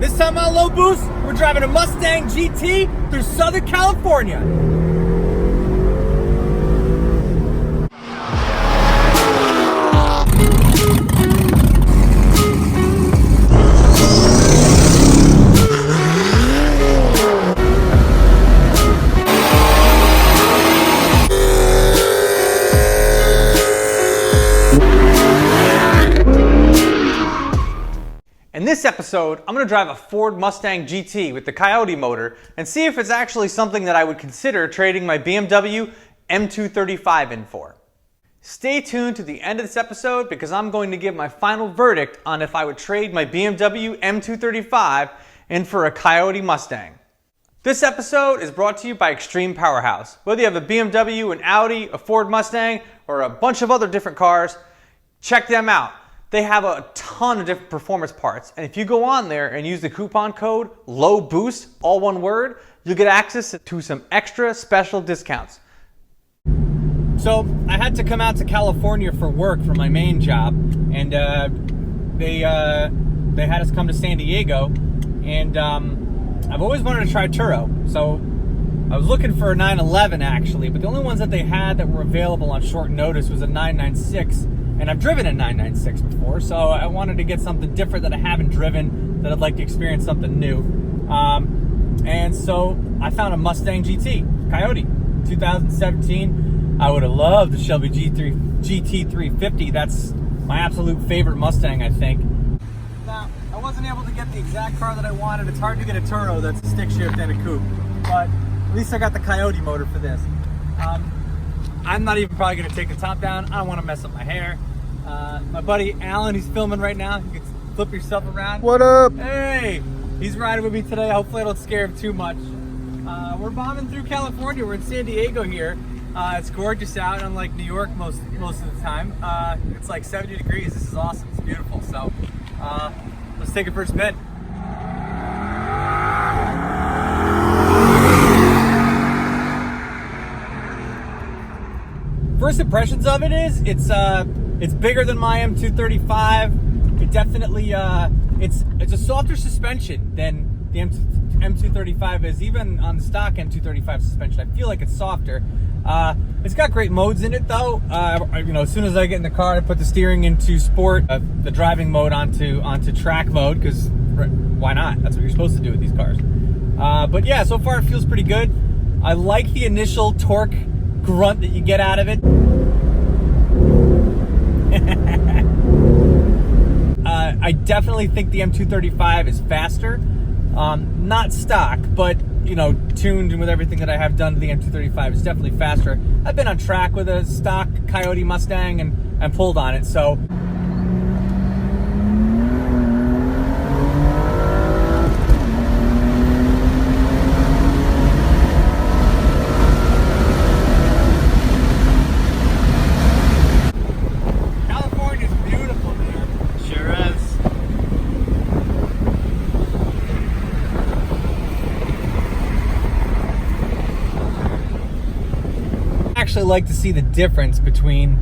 This time on Low Boost, we're driving a Mustang GT through Southern California. In this episode, I'm going to drive a Ford Mustang GT with the Coyote motor and see if it's actually something that I would consider trading my BMW M235 in for. Stay tuned to the end of this episode because I'm going to give my final verdict on if I would trade my BMW M235 in for a Coyote Mustang. This episode is brought to you by Extreme Powerhouse. Whether you have a BMW, an Audi, a Ford Mustang, or a bunch of other different cars, check them out. They have a ton of different performance parts, and if you go on there and use the coupon code LOWBOOST, all one word, you'll get access to some extra special discounts. So I had to come out to California for work for my main job, and they had us come to San Diego, and I've always wanted to try Turo. So I was looking for a 911 actually, but the only ones that they had that were available on short notice was a 996. And I've driven a 996 before, so I wanted to get something different that I haven't driven, that I'd like to experience something new. And so I found a Mustang GT, Coyote, 2017. I would have loved the Shelby GT350. That's my absolute favorite Mustang, I think. Now, I wasn't able to get the exact car that I wanted. It's hard to get a Turo that's a stick shift and a coupe, but at least I got the Coyote motor for this. I'm not even probably going to take the top down. I don't want to mess up my hair. My buddy Alan, he's filming right now. You can flip yourself around. What up? Hey, he's riding with me today. Hopefully I don't scare him too much. We're bombing through California. We're in San Diego here. It's gorgeous out, unlike New York most of the time. It's like 70 degrees. This is awesome. It's beautiful. So let's take it for a spin. First impressions of it is it's bigger than my M235. It definitely it's a softer suspension than the M235 is. Even on the stock M235 suspension, I feel like it's softer. It's got great modes in it though. As soon as I get in the car, I put the steering into sport, the driving mode onto track mode, because why not? That's what you're supposed to do with these cars. But yeah, so far it feels pretty good. I like the initial torque grunt that you get out of it. I definitely think the M235 is faster. Not stock, but tuned and with everything that I have done to the M235 is definitely faster. I've been on track with a stock Coyote Mustang and pulled on it, so actually like to see the difference between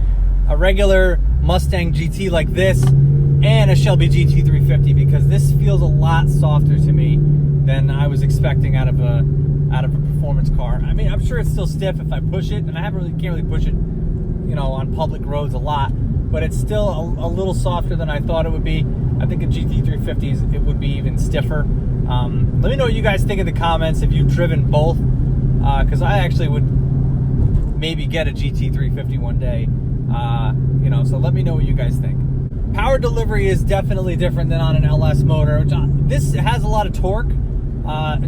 a regular Mustang GT like this and a Shelby GT350, because this feels a lot softer to me than I was expecting out of a performance car. I mean, I'm sure it's still stiff if I push it, and I can't really push it, on public roads a lot, but it's still a little softer than I thought it would be. I think a GT350 it would be even stiffer. Let me know what you guys think in the comments if you've driven both, because I actually would maybe get a GT350 one day, so let me know what you guys think. Power delivery is definitely different than on an LS motor. This has a lot of torque,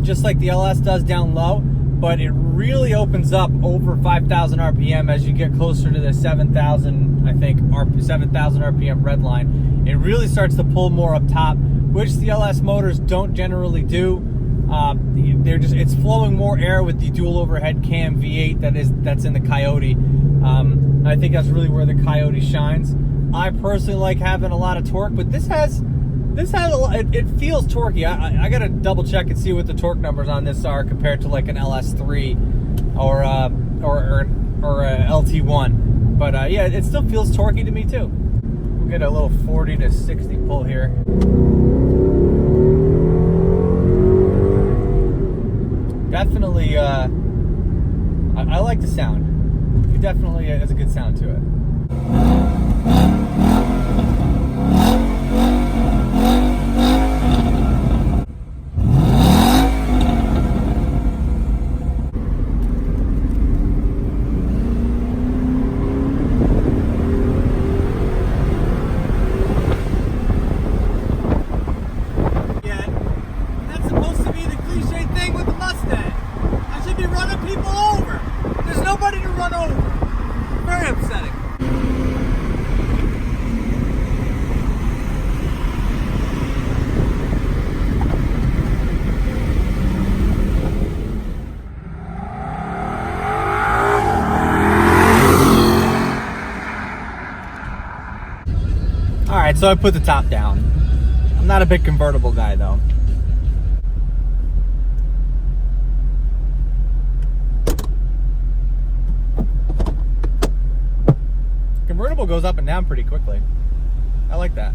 just like the LS does down low, but it really opens up over 5,000 RPM as you get closer to the 7,000, I think, 7,000 RPM red line. It really starts to pull more up top, which the LS motors don't generally do. It's flowing more air with the dual overhead cam V8 that's in the Coyote. I think that's really where the Coyote shines. I personally like having a lot of torque, but this has a lot. It feels torquey. I gotta double check and see what the torque numbers on this are compared to like an LS3 or a LT1. But yeah, it still feels torquey to me too. We'll get a little 40 to 60 pull here. definitely, I like the sound. It definitely has a good sound to it. Alright, so I put the top down. I'm not a big convertible guy though. Convertible goes up and down pretty quickly. I like that.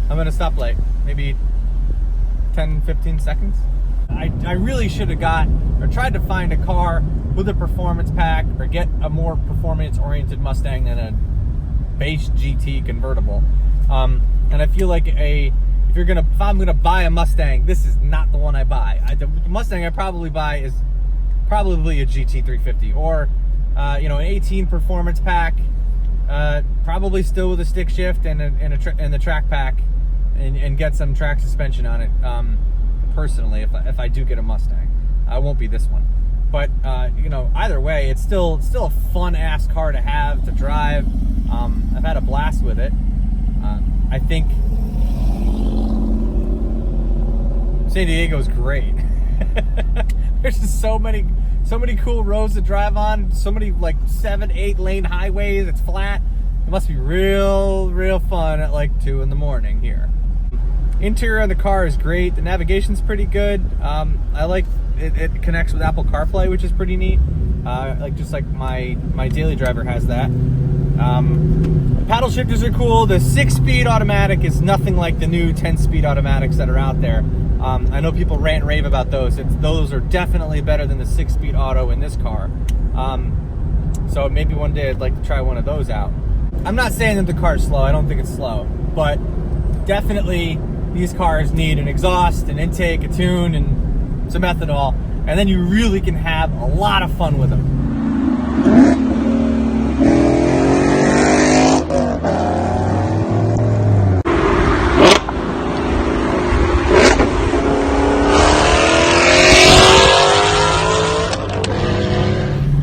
I'm at a stoplight, maybe 10-15 seconds. I really should have got or tried to find a car with a performance pack or get a more performance-oriented Mustang than a base GT convertible. And I feel like if I'm gonna buy a Mustang, this is not the one I buy. The Mustang I probably buy is probably a GT 350 or you know, an 18 performance pack, probably still with a stick shift and the track pack, and get some track suspension on it. Personally, if I do get a Mustang, I won't be this one. But you know, either way, it's still a fun ass car to have, to drive. I've had a blast with it. I think San Diego's great. There's just so many cool roads to drive on. So many like 7-8 lane highways. It's flat. It must be real fun at like 2 in the morning here. Interior of the car is great. The navigation's pretty good. I like it connects with Apple CarPlay, which is pretty neat. Just like my daily driver has that. Paddle shifters are cool. The 6-speed automatic is nothing like the new 10-speed automatics that are out there. I know people rant and rave about those. Those are definitely better than the 6-speed auto in this car. So maybe one day I'd like to try one of those out. I'm not saying that the car's slow. I don't think it's slow, but definitely these cars need an exhaust, an intake, a tune, and some ethanol, and then you really can have a lot of fun with them.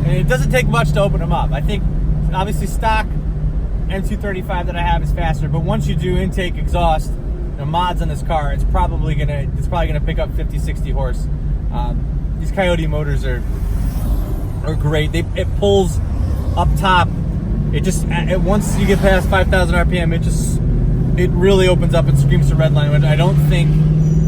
And it doesn't take much to open them up. I think obviously stock M235 that I have is faster, but once you do intake, exhaust, the mods on this car, it's probably gonna pick up 50-60 horse. These Coyote motors are great. It pulls up top. Once you get past 5,000 RPM, it really opens up and screams to redline, which I don't think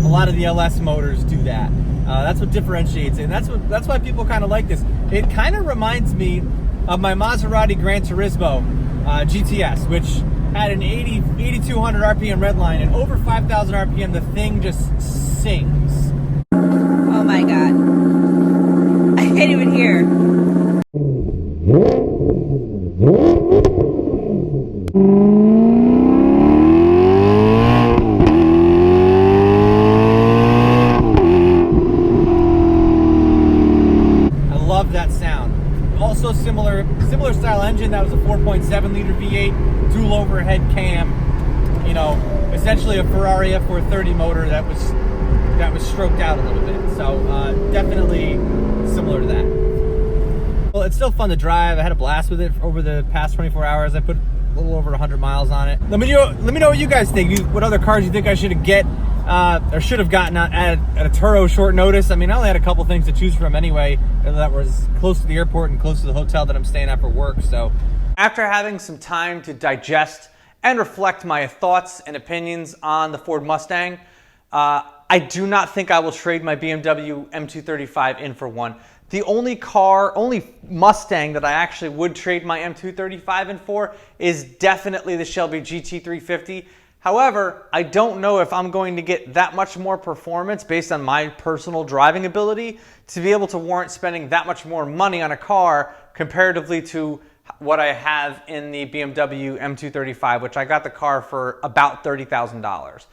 a lot of the LS motors do that. That's what differentiates it, and that's why people kind of like this. It kind of reminds me of my Maserati Gran Turismo GTS, which had an 8,200 RPM redline, and over 5,000 RPM, the thing just sings. Oh my god. I can't even hear. I love that sound. Also similar style engine. That was a 4.7 liter V8 dual overhead cam. You know, essentially a Ferrari F430 motor that was stroked out a little bit. So definitely similar to that. Well, it's still fun to drive. I had a blast with it over the past 24 hours. I put a little over 100 miles on it. Let me know what you guys think. What other cars you think I should have gotten at a Turo short notice. I mean, I only had a couple things to choose from anyway that was close to the airport and close to the hotel that I'm staying at for work. So after having some time to digest and reflect my thoughts and opinions on the Ford Mustang, I do not think I will trade my BMW M235 in for one. The only Mustang that I actually would trade my M235 in for is definitely the Shelby GT350. However, I don't know if I'm going to get that much more performance based on my personal driving ability to be able to warrant spending that much more money on a car comparatively to what I have in the BMW M235, which I got the car for about $30,000.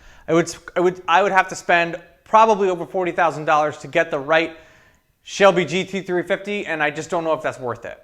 I would have to spend probably over $40,000 to get the right Shelby GT350, and I just don't know if that's worth it.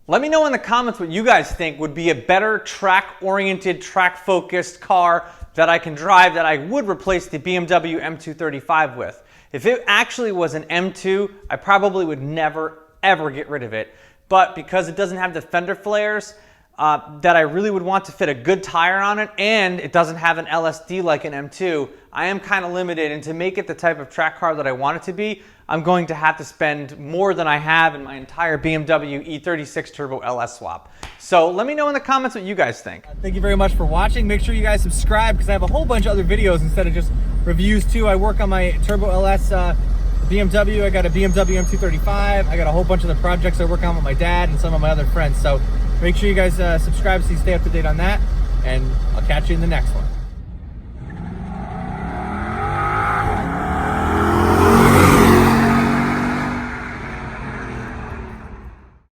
Let me know in the comments what you guys think would be a better track-oriented, track-focused car that I can drive that I would replace the BMW M235 with. If it actually was an M2, I probably would never, ever get rid of it. But because it doesn't have the fender flares that I really would want to fit a good tire on it, and it doesn't have an LSD like an M2, I am kind of limited. And to make it the type of track car that I want it to be, I'm going to have to spend more than I have in my entire BMW E36 Turbo LS swap. So let me know in the comments what you guys think. Thank you very much for watching. Make sure you guys subscribe because I have a whole bunch of other videos instead of just reviews too. I work on my Turbo LS BMW. I got a BMW M235. I got a whole bunch of the projects I work on with my dad and some of my other friends. So make sure you guys subscribe so you stay up to date on that. And I'll catch you in the next one.